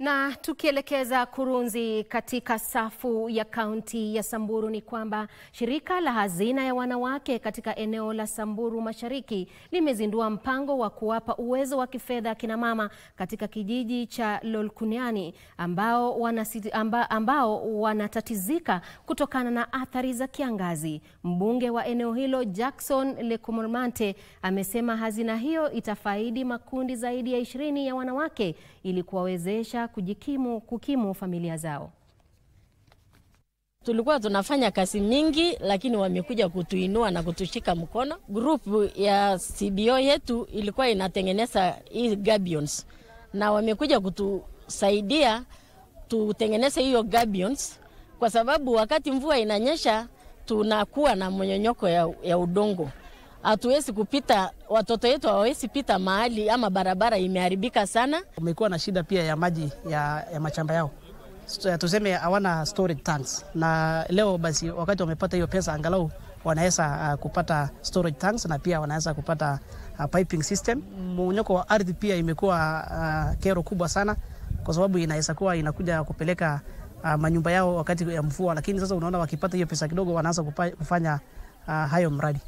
Na tukielekeza kurunzi katika safu ya kaunti ya Samburu ni kwamba shirika la hazina ya wanawake katika eneo la Samburu Mashariki limezindua mpango wa kuwapa uwezo wa kifedha akina mama katika kijiji cha Lolkuniani ambao wanatatizika kutokana na athari za kiangazi. Mbunge wa eneo hilo Jackson Lekomormante amesema hazina hiyo itafaidi makundi zaidi ya 20 ya wanawake ili kuwawezesha kukimu familia zao. Tulikuwa tunafanya kazi mingi lakini wamekuja kutuinua na kutushika mkono. Group ya CBO yetu ilikuwa inatengeneza hii gabions na wamekuja kutusaidia tutengeneze hiyo gabions kwa sababu wakati mvua inanyesha tunakuwa na mmonyonyoko ya udongo. Hatuwezi kupita, watoto wetu hawawezi pita mahali ama barabara imeharibika sana. Umekuwa na shida pia ya maji ya mashamba yao. Tuseme hawana storage tanks. Na leo basi wakati wamepata hiyo pesa angalau wanaweza kupata storage tanks na pia wanaweza kupata piping system. Mmonyoko wa ardhi pia imekuwa kero kubwa sana kwa sababu inaweza kuwa inakuja kupeleka manyumba yao wakati ya mvua, lakini sasa unaona wakipata hiyo pesa kidogo wanaanza kufanya hayo mradi.